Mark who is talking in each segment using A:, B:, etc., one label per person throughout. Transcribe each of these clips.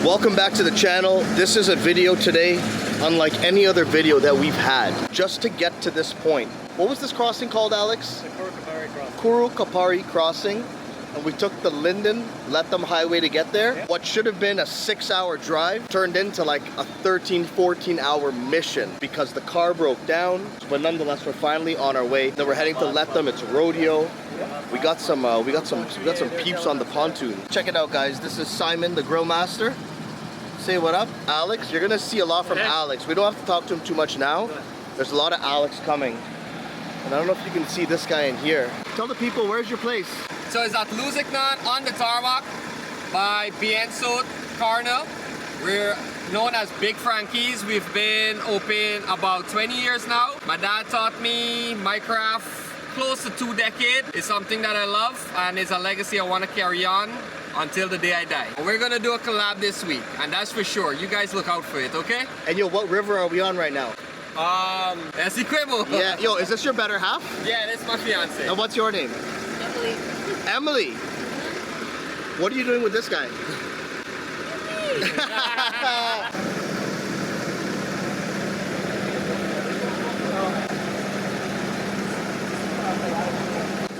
A: Welcome back to the channel. This is a video today unlike any other video that we've had. Just to get to this point. What was this crossing called, Alex?
B: The Kumu Falls.
A: Kumu Falls crossing. And we took the Lethem highway to get there.
B: Yeah.
A: What should have been a 6-hour drive turned into like a 13-14-hour mission because the car broke down. But nonetheless, we're finally on our way. Then we're heading to Lethem. It's Rodeo. We got some peeps on the pontoon. Check it out, guys. This is Simon, the grill master. Say what up, Alex. You're gonna see a lot from Alex. We don't have to talk to him too much now. There's a lot of Alex coming. And I don't know if you can see this guy in here. Tell the people, where's your place?
C: So it's at Luziknan on the tarmac by Biensot Carnel. We're known as Big Frankies. We've been open about 20 years now. My dad taught me my craft close to 2 decades. It's something that I love and it's a legacy I want to carry on until the day I die. We're gonna do a collab this week and that's for sure. You guys look out for it, okay?
A: And yo, what river are we on right now?
C: Essequibo.
A: Yeah, yo, is this your better half?
C: Yeah, this is my fiance.
A: And what's your name?
D: Emily.
A: Emily. What are you doing with this guy?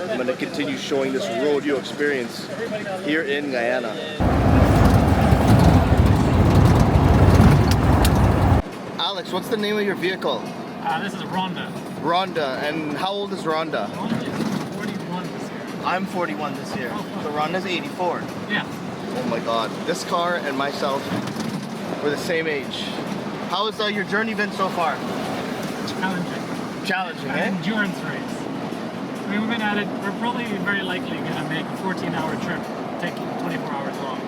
A: I'm going to continue showing this rodeo experience here in Guyana. Alex, what's the name of your vehicle?
B: This is Rhonda.
A: Rhonda. And how old is Rhonda?
B: Rhonda is 41 this year.
A: I'm 41 this year. So Rhonda's 84.
B: Yeah.
A: Oh my god. This car and myself, we're the same age. How has your journey been so far?
B: Challenging.
A: Challenging,
B: An
A: eh?
B: endurance race. I mean, we've been at it, we're probably very likely going to make a 14-hour trip, taking 24 hours long.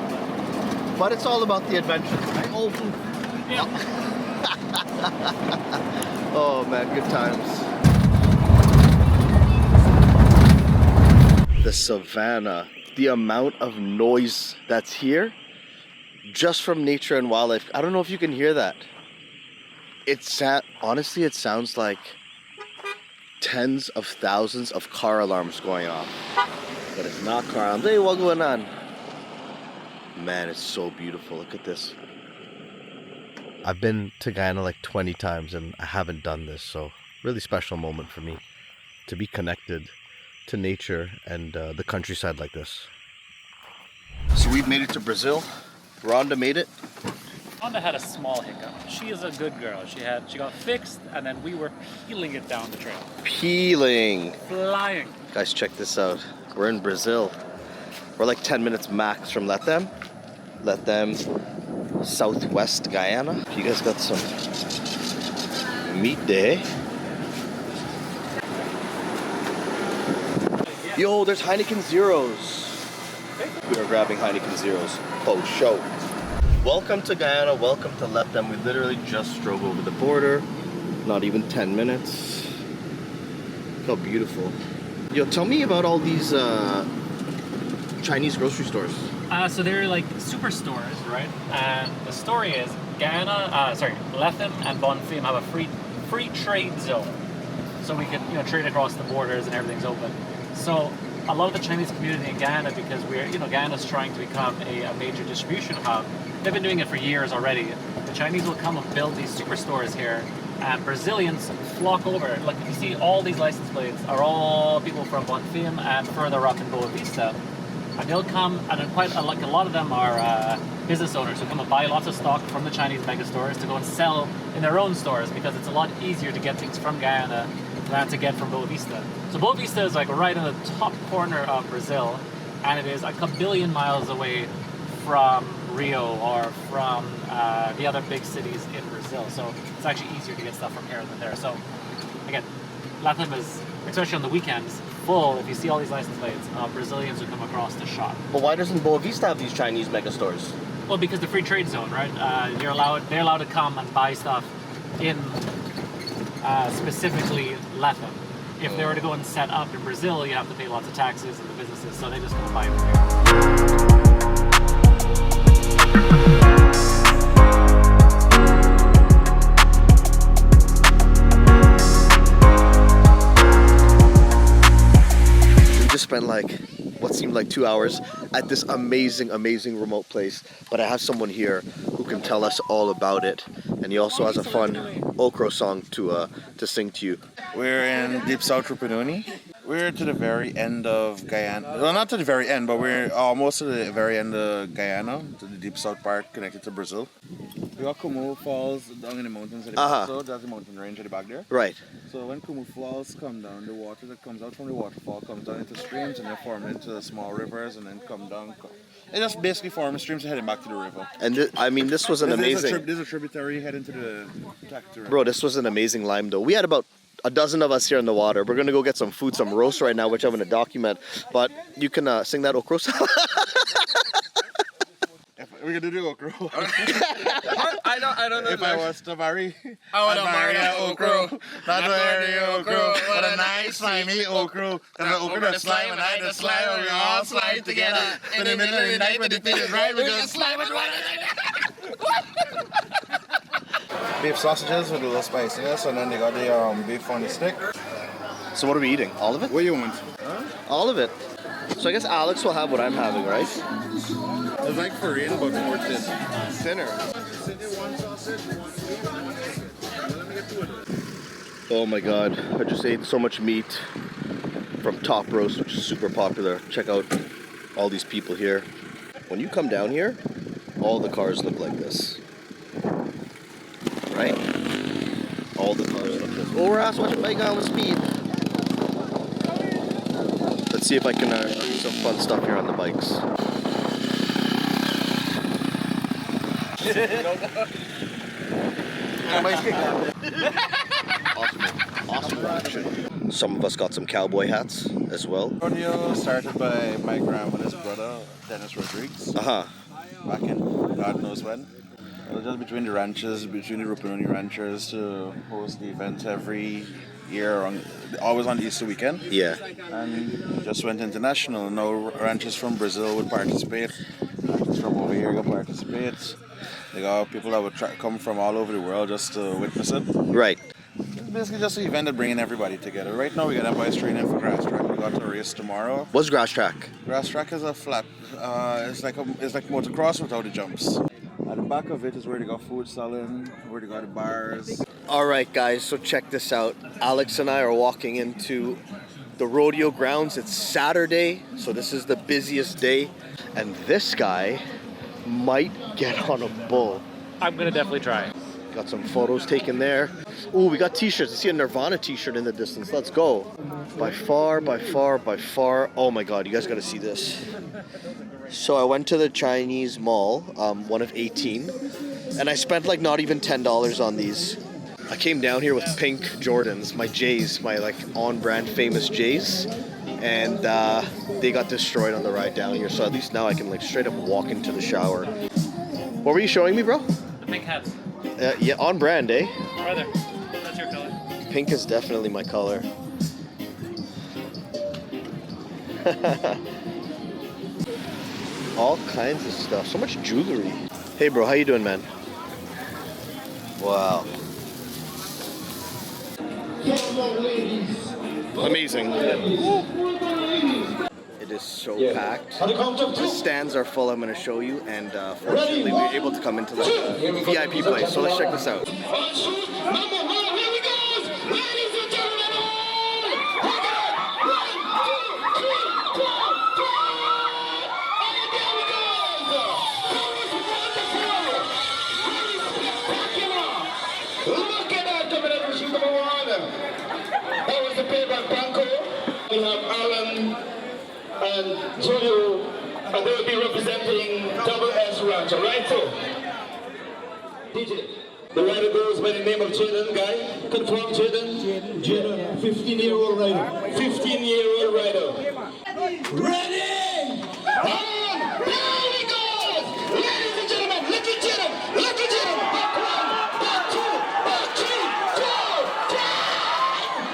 A: But it's all about the adventure, right? Oh,
B: Yeah.
A: oh man, good times. The savannah, the amount of noise that's here, just from nature and wildlife. I don't know if you can hear that. Honestly, it sounds like tens of thousands of car alarms going off. But it's not car alarms. Hey, what's going on? Man, it's so beautiful. Look at this. I've been to Guyana like 20 times and I haven't done this, so really special moment for me to be connected to nature and the countryside like this. So we've made it to Brazil. Rhonda made it.
B: Rhonda had a small hiccup. She is a good girl. She got fixed and then we were peeling it down the trail.
A: Peeling.
B: Flying.
A: Guys, check this out. We're in Brazil. We're like 10 minutes max from Lethem. Lethem, southwest Guyana. You guys got some meat there. Yo, there's Heineken Zeros. We are grabbing Heineken Zeros. Post show. Welcome to Guyana, welcome to Lethem. We literally just drove over the border. Not even 10 minutes. Look how beautiful. Yo, tell me about all these Chinese grocery stores.
B: So they're like superstores, right? And the story is Lethem and Bonfim have a free trade zone. So we can, trade across the borders and everything's open. So a lot of the Chinese community in Guyana, because Guyana's trying to become a major distribution hub, they've been doing it for years already. The Chinese will come and build these superstores here, and Brazilians flock over. Like, if you see, all these license plates are all people from Bonfim and further up in Boa Vista. And they'll come, and quite a lot of them are business owners who come and buy lots of stock from the Chinese mega stores to go and sell in their own stores, because it's a lot easier to get things from Guyana than to get from Boa Vista. So Boa Vista is like right in the top corner of Brazil, and it is like a billion miles away from Rio or from the other big cities in Brazil. So it's actually easier to get stuff from here than there. So again, Lethem is, especially on the weekends, full. If you see all these license plates, Brazilians who come across to shop.
A: But why doesn't Boa Vista have these Chinese mega stores?
B: Well, because the free trade zone, right? They're allowed to come and buy stuff in specifically Lethem. If they were to go and set up in Brazil, you have to pay lots of taxes and the businesses, so they just go buy them here. We just spent like what seemed
A: spend like 2 hours at this amazing, amazing remote place. But I have someone here who can tell us all about it. And he also has a fun okro song to sing to you.
D: We're in deep south Rupununi. We're to the very end of Guyana. Well, not to the very end, but we're almost to the very end of Guyana, to the deep south part connected to Brazil. We got Kumu Falls down in the mountains at the back, so that's the mountain range at the back there.
A: Right.
D: So when Kumu Falls come down, the water that comes out from the waterfall comes down into streams and then form into small rivers and then come down. It just basically forms streams heading back to the river.
A: And I mean, this was an amazing...
D: There's a tributary heading to the river.
A: Bro, this was an amazing lime though. We had about a dozen of us here in the water. We're gonna go get some food, some roast right now, which I'm gonna document. But you can sing that okro song.
D: We're gonna do okro.
C: I don't know.
D: If I was to marry,
C: I would marry an okro.
D: Not marry okro. What a nice slimy okro. And the okro the slime and I the slime. We all slime together. In the middle of the night when the thing is right, we're gonna slime it right. Beef sausages with a little spiciness, and then they got the beef on the stick.
A: So what are we eating? All of it?
D: What do you want?
A: All of it. So I guess Alex will have what I'm having, right?
D: It's like Korean, but more thin.
A: Thinner. Oh my god, I just ate so much meat from Top Roast, which is super popular. Check out all these people here. When you come down here, all the cars look like this. Right? All the cars look like this. Oh, we're asked watching bike on with speed. Let's see if I can show you some fun stuff here on the bikes. Awesome action. Some of us got some cowboy hats as well.
D: Rodeo started by my grandmother's brother, Dennis Rodriguez. Back in God knows when. It was just between the ranches, between the Rupununi ranchers to host the event every year, always on the Easter weekend.
A: Yeah.
D: And just went international. Now ranchers from Brazil would participate. Ranchers from over here would participate. They got people that would come from all over the world just to witness it.
A: Right.
D: It's basically just an event of bringing everybody together. Right now we got boys training for grass track. We got a race tomorrow.
A: What's grass track?
D: Grass track is a flat. It's like motocross without the jumps. At the back of it is where they got food selling, where they got the bars.
A: All right, guys, so check this out. Alex and I are walking into the rodeo grounds. It's Saturday, so this is the busiest day. And this guy might get on a bull.
B: I'm gonna definitely try.
A: Got some photos taken there. Ooh, we got t-shirts. I see a Nirvana t-shirt in the distance. Let's go. By far, by far, by far. Oh my God, you guys gotta see this. So I went to the Chinese mall, one of 18, and I spent like not even $10 on these. I came down here with pink Jordans, my J's, my like on-brand famous J's, and they got destroyed on the ride down here. So at least now I can like straight up walk into the shower. What were you showing me, bro?
B: The pink hats.
A: Yeah, on brand, eh?
B: Right there. That's your color.
A: Pink is definitely my color. All kinds of stuff. So much jewelry. Hey bro, how you doing, man? Wow. Amazing. It is so packed. The stands are full, I'm going to show you, and fortunately we were able to come into the VIP place. So let's check this out.
E: We have Alan and Julio, and they will be representing Double S Ranch, alright? So, DJ, the rider goes by the name of Jaden, guy. Confirm Jaden? Jaden, 15-year-old rider. 15-year-old rider. Ready? On! There he goes! Ladies and gentlemen, look at Jaden! Look at Jaden! Back one, back two, back three, go!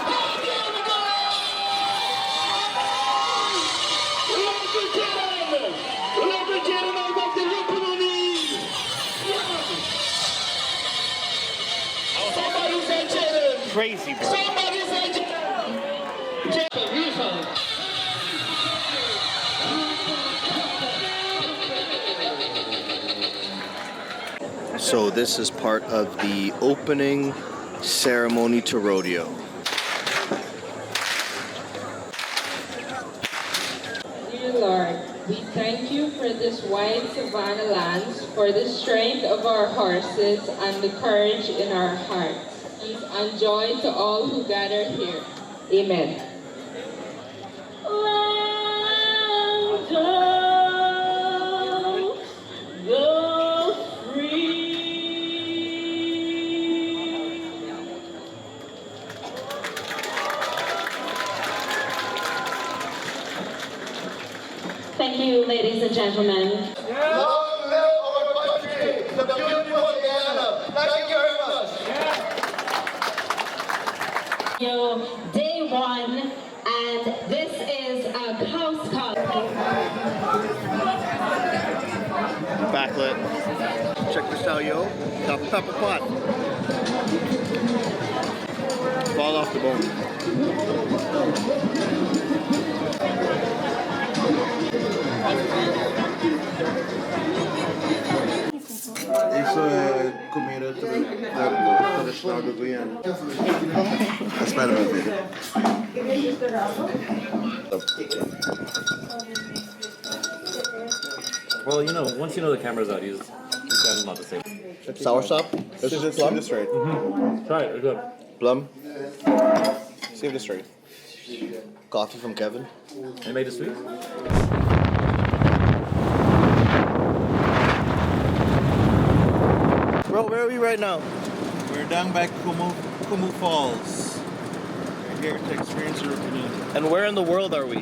E: Oh, there we go! Jaden out of the Rupununi. Somebody say Jaden.
B: Crazy, bro.
E: Somebody say Jaden. Jaden,
A: So this is part of the opening ceremony to Rodeo.
F: Dear Lord, we thank you for this wide savanna lands, for the strength of our horses and the courage in our hearts. Peace and joy to all who gather here. Amen.
G: Thank you, ladies and gentlemen.
A: Long live our country, the beautiful Guyana. Thank you very much.
G: Day one, and this is a house call.
A: Backlit. Check this out, yo. Got pepper pot. Fall off the bone.
D: Isso é comida tradicional do Guyana. Espera, meu filho.
B: Well, you know, once you know the camera's out, he's got a lot to say.
A: Sour sop. This is plum.
D: this right.
B: Try it, it's good.
A: Plum.
D: Save this right.
A: Coffee from Kevin.
B: I made it sweet.
A: Bro, where are we right now?
D: We're down by Kumu Falls. We're here to experience the Rupununi.
A: And where in the world are we?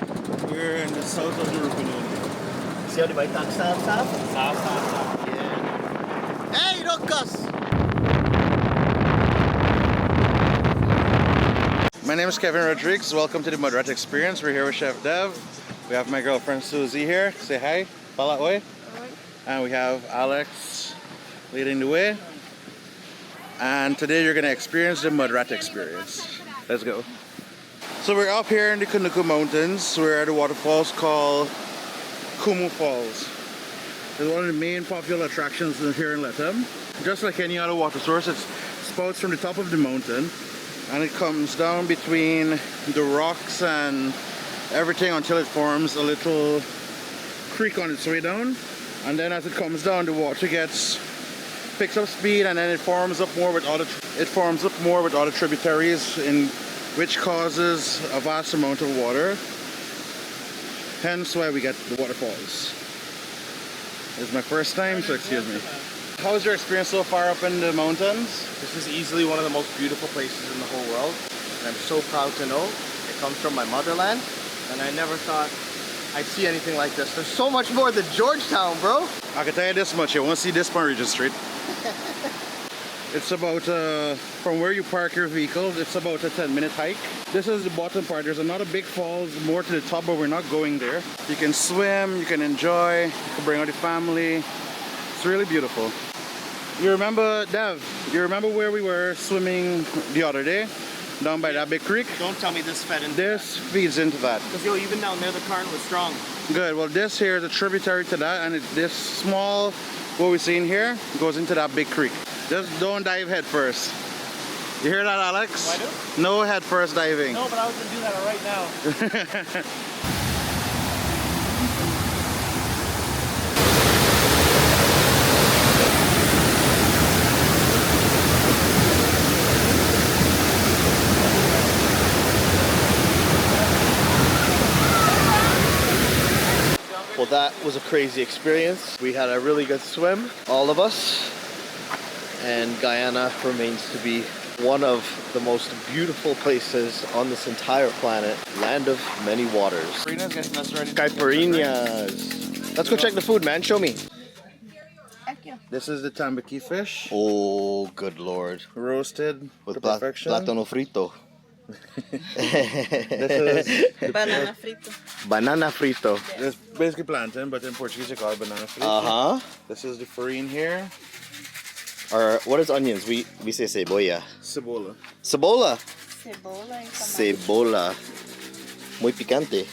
D: We're in the south of the Rupununi.
A: See how they bite that south?
B: Stop.
A: Yeah. Hey, Rokas!
D: My name is Kevin Rodriguez. Welcome to the Moderate Experience. We're here with Chef Dev. We have my girlfriend Susie here. Say hi. Pala oi. And we have Alex leading the way. And today you're going to experience the Moderate Experience. Let's go. So we're up here in the Kunuku Mountains. We're at a waterfalls called Kumu Falls. It's one of the main popular attractions here in Lethem. Just like any other water source, it spouts from the top of the mountain and it comes down between the rocks and everything until it forms a little creek on its way down. And then as it comes down, the water picks up speed, and then it forms up more with other tributaries, in which causes a vast amount of water. Hence why we get the waterfalls. It's my first time, so excuse me. How was your experience so far up in the mountains?
A: This is easily one of the most beautiful places in the whole world. And I'm so proud to know it comes from my motherland. And I never thought I'd see anything like this. There's so much more than Georgetown, bro.
D: I can tell you this much, you won't see this on Regent Street. It's about, from where you park your vehicle, it's about a 10-minute hike. This is the bottom part. There's another big falls more to the top, but we're not going there. You can swim, you can enjoy, you can bring out the family. It's really beautiful. You remember, Dev, you remember where we were swimming the other day? Down by that big creek?
A: Don't tell me this fed into
D: This feeds into that.
A: Because yo, even down there the current was strong.
D: Good, well this here is a tributary to that, and this small, what we're seeing here, goes into that big creek. Just don't dive head first. You hear that, Alex?
B: I do?
D: No head first diving.
B: No, but I was going to do that right now.
A: Well, that was a crazy experience. We had a really good swim, all of us. And Guyana remains to be one of the most beautiful places on this entire planet. Land of many waters. Caipirinhas. Let's go check the food, man. Show me.
D: This is the tambaqui fish,
A: Oh, good lord.
D: roasted
A: With
D: to perfection.
A: plátano frito.
D: This is
H: Banana frito.
A: Banana frito.
D: this basically plantain, but in Portuguese they call it banana frito.
A: Uh-huh.
D: This is the farine here,
A: Or what is onions? We say cebolla.
D: cebola.
A: Cebolla.
H: Cebola y tomate.
A: Cebola. Muy picante.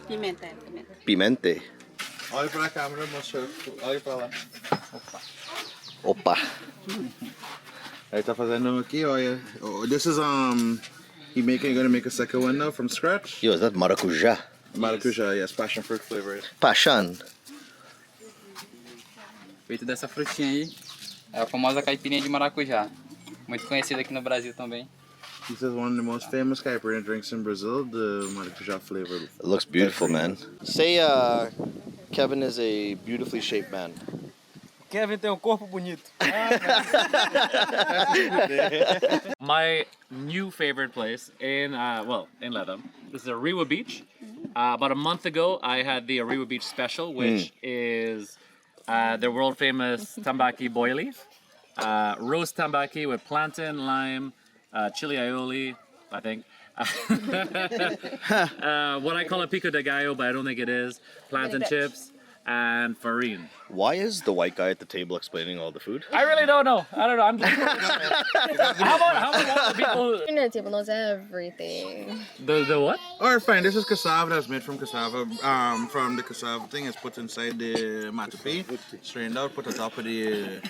H: Pimenta. Pimenta.
A: Pimente.
D: Olha para a câmera, moço. Olha para lá. Opa.
A: Opa.
D: Aí tá fazendo aqui, olha. Oh, this is you're gonna make a second one now from scratch.
A: Yo, is that maracujá?
D: Maracuja, yes, passion fruit flavor.
A: Passion.
I: Feito dessa frutinha aí. É a famosa caipirinha de maracujá. Muito conhecida aqui no Brasil também.
D: This is one of the most famous caipirinha drinks in Brazil, the maracuja flavor.
A: It looks beautiful, man. Say Kevin is a beautifully shaped man.
I: Kevin tem corpo bonito.
B: My new favorite place in Lethem. This is Ariwa Beach. About a month ago, I had the Ariwa Beach special, which is their world famous tambaki boy leaf, roast tambaki with plantain, lime, chili aioli, I think. What I call a pico de gallo, but I don't think it is. Plantain chips and farine.
A: Why is the white guy at the table explaining all the food?
B: I really don't know. I'm just. How about all the people?
J: Internet table knows everything.
B: The what?
D: Alright, fine. This is cassava that's made from cassava. From the cassava thing, it's put inside the matupi, strained out, put on top of the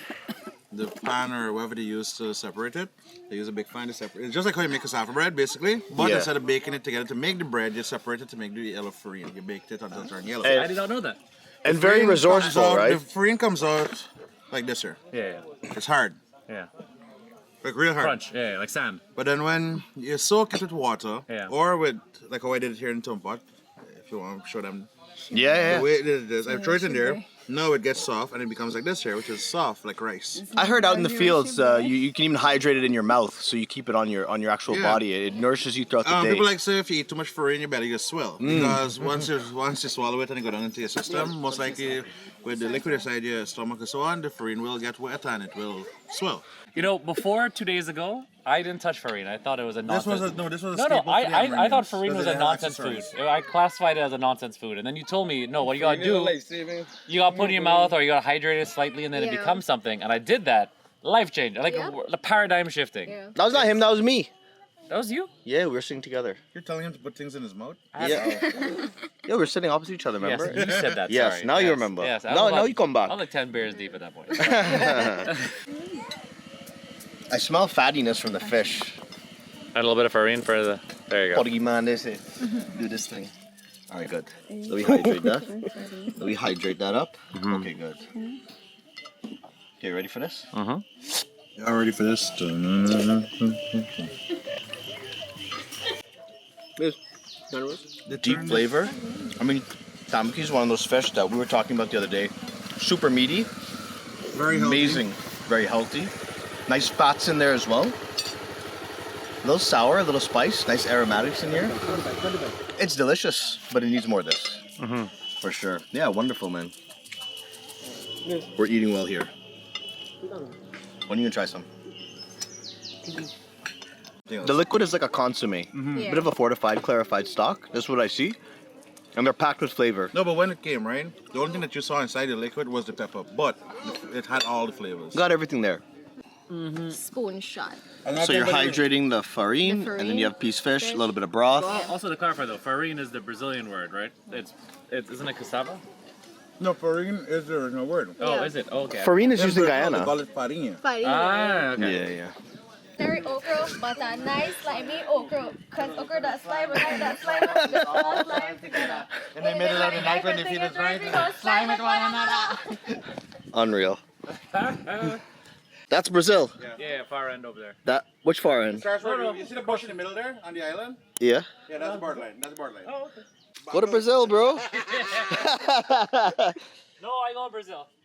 D: pan or whatever they use to separate it. They use a big pan to separate it. It's just like how you make cassava bread, basically. But
A: Yeah.
D: instead of baking it together to make the bread, you separate it to make the yellow farine. You baked it until it turned yellow.
B: I did not know that.
A: And very
D: Farine
A: resourceful,
D: comes out-
A: right?
D: The farine comes out like this here.
B: Yeah,
D: It's hard,
B: yeah.
D: like real hard.
B: Crunch. Yeah, like sand.
D: But then when you soak it with water,
B: Yeah.
D: or with, like how I did it here in Tumpot, if you want to show them
A: Yeah,
D: the way it is, I throw it in there, now it gets soft and it becomes like this here, which is soft like rice.
A: I heard out in the fields, you can even hydrate it in your mouth, so you keep it on your actual
D: Yeah.
A: body. It nourishes you throughout the day.
D: People like say if you eat too much farine, your belly gets swell. Because once you swallow it and it go down into your system, most likely with the liquid inside your stomach and so on, the farine will get wet and it will swell.
B: You know, before 2 days ago, I didn't touch farine. I thought it was a
D: This
B: nonsense.
D: was a
B: No,
D: staple
B: I
D: for the
B: thought
D: Americans,
B: farine
D: because
B: was
D: they
B: a
D: had
B: nonsense food.
D: accessories.
B: I classified it as a nonsense food, and then you told me, no, what you gotta do, you gotta put it in your mouth or you gotta hydrate it slightly, and then it
J: Yeah.
B: becomes something. And I did that. Life change, like
J: Yeah.
B: the paradigm shifting.
J: Yeah.
A: That was not him, that was me.
B: That was you.
A: Yeah, we were sitting together.
D: You're telling him to put things in his mouth?
A: Yeah. Yeah, we were sitting opposite each other,
B: Yes,
A: remember?
B: you said that.
A: Yes,
B: sorry.
A: now you
B: Yes,
A: remember.
B: Yes, I
A: Now-
B: was
A: now
B: about-
A: you come back.
B: I was like 10 beers deep at that point.
A: I smell fattiness from the fish.
B: Add a little bit of farine for the. There you go.
A: Porgy man, this it. Do this thing. All right, good. So we hydrate that. So we hydrate that up. Okay, good. Okay, ready for this?
D: Y'all ready for this?
A: The deep flavor. I mean, tambaki is one of those fish that we were talking about the other day. Super meaty,
D: Very healthy.
A: amazing, very healthy. Nice fats in there as well. A little sour, a little spice, nice aromatics in here. It's delicious, but it needs more of this. For sure. Yeah, wonderful, man. We're eating well here. When are you gonna try some? The liquid is like a consomme.
J: Yeah.
A: Bit of a fortified, clarified stock. That's what I see. And they're packed with flavor.
D: No, but when it came, right? The only thing that you saw inside the liquid was the pepper, but it had all the flavors.
A: Got everything there.
J: Spoon shot.
A: So you're hydrating the farine, and then you have piece fish, a little bit of broth.
B: Also to clarify though, farine is the Brazilian word, right? Isn't it cassava?
D: No, farine is the original word.
B: Oh, is it? Oh, okay.
A: Farine is
D: In
A: used in
D: Brazil, they
A: Guyana.
D: call it farinha.
B: Ah, okay.
A: Yeah, yeah.
J: Very okra, but a nice slimy okra. Because okra that slime and like that slime, just all slime together.
D: And they made it out of night when they feed us right.
J: Slime with one another.
A: Unreal. That's Brazil.
B: Yeah, far end over there.
A: That which far end?
D: You see the bush in the middle there on the island?
A: Yeah.
D: Yeah, that's the borderline. That's the borderline.
B: Oh, okay.
A: Go to Brazil, bro.
B: No, I go to Brazil.